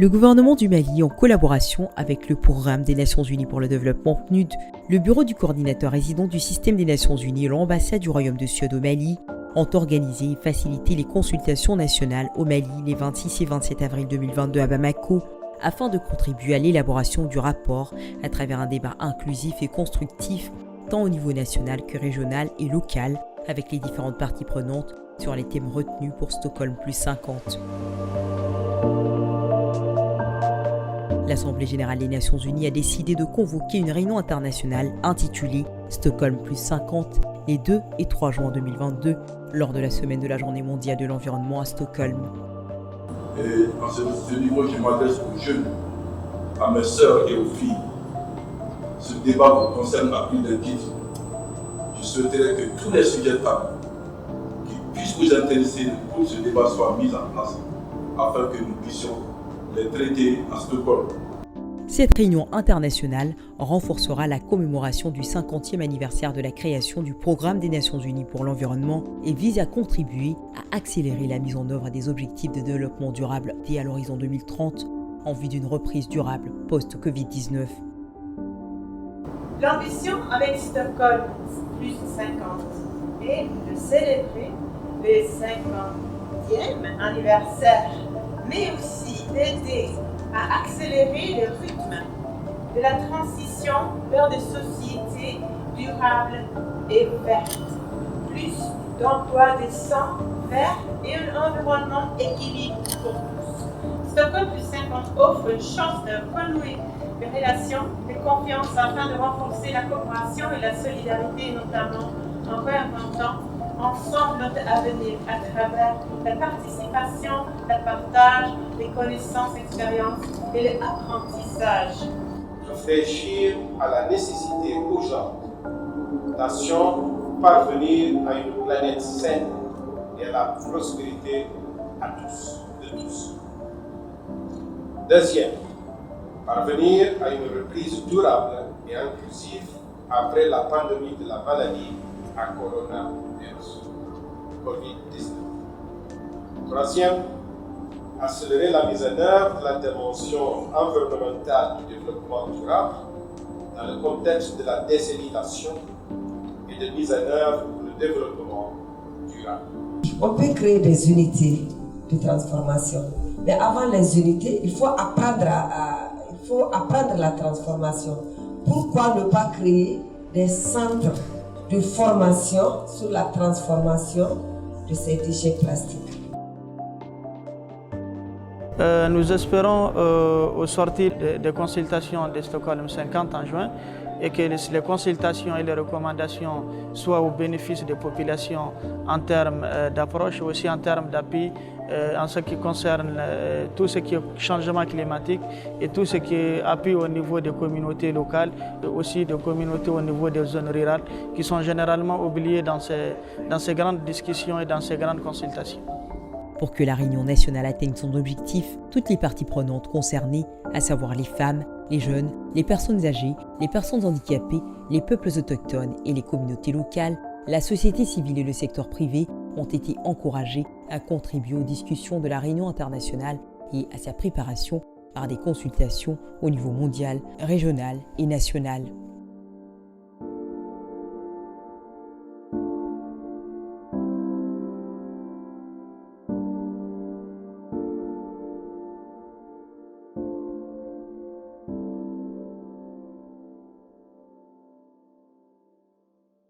Le gouvernement du Mali, en collaboration avec le Programme des Nations Unies pour le développement PNUD, le bureau du coordinateur résident du système des Nations Unies et l'ambassade du Royaume de Suède au Mali, ont organisé et facilité les consultations nationales au Mali les 26 et 27 avril 2022 à Bamako, afin de contribuer à l'élaboration du rapport à travers un débat inclusif et constructif, tant au niveau national que régional et local, avec les différentes parties prenantes sur les thèmes retenus pour Stockholm + 50. L'Assemblée générale des Nations Unies a décidé de convoquer une réunion internationale intitulée Stockholm + 50 les 2 et 3 juin 2022 lors de la semaine de la Journée mondiale de l'environnement à Stockholm. Et à ce niveau, je m'adresse aux jeunes, à mes sœurs et aux filles. Ce débat vous concerne à plus d'un titre. Je souhaiterais que tous les sujets tables qui puissent vous intéresser pour ce débat soient mis en place afin que nous puissions les traiter à Stockholm. Cette réunion internationale renforcera la commémoration du 50e anniversaire de la création du Programme des Nations Unies pour l'environnement et vise à contribuer à accélérer la mise en œuvre des objectifs de développement durable dès à l'horizon 2030 en vue d'une reprise durable post-Covid-19. L'ambition avec Stockholm + 50 est de célébrer le 50e anniversaire, mais aussi d'aider à accélérer le rythme de la transition vers des sociétés durables et vertes, plus d'emplois décents, verts et un environnement équilibré pour tous. Stockholm + 50 offre une chance de renouer les relations de confiance afin de renforcer la coopération et la solidarité, notamment en réinventant ensemble notre avenir à travers la participation, le partage, les connaissances, expériences et l'apprentissage. Réfléchir à la nécessité urgente, nation, parvenir à une planète saine et à la prospérité à tous, de tous. Deuxième, parvenir à une reprise durable et inclusive après la pandémie de la maladie à coronavirus, Covid-19. Troisième, accélérer la mise en œuvre de la dimension environnementale du développement durable dans le contexte de la désalination et de mise en œuvre pour le développement durable. On peut créer des unités de transformation, mais avant les unités, il faut apprendre la transformation. Pourquoi ne pas créer des centres de formation sur la transformation de ces déchets plastiques? Nous espérons au sortir des consultations de Stockholm 50 en juin et que les consultations et les recommandations soient au bénéfice des populations en termes d'approche, aussi en termes d'appui en ce qui concerne tout ce qui est changement climatique et tout ce qui est appui au niveau des communautés locales et aussi des communautés au niveau des zones rurales qui sont généralement oubliées dans ces grandes discussions et dans ces grandes consultations. Pour que la réunion nationale atteigne son objectif, toutes les parties prenantes concernées, à savoir les femmes, les jeunes, les personnes âgées, les personnes handicapées, les peuples autochtones et les communautés locales, la société civile et le secteur privé ont été encouragés à contribuer aux discussions de la réunion internationale et à sa préparation par des consultations au niveau mondial, régional et national.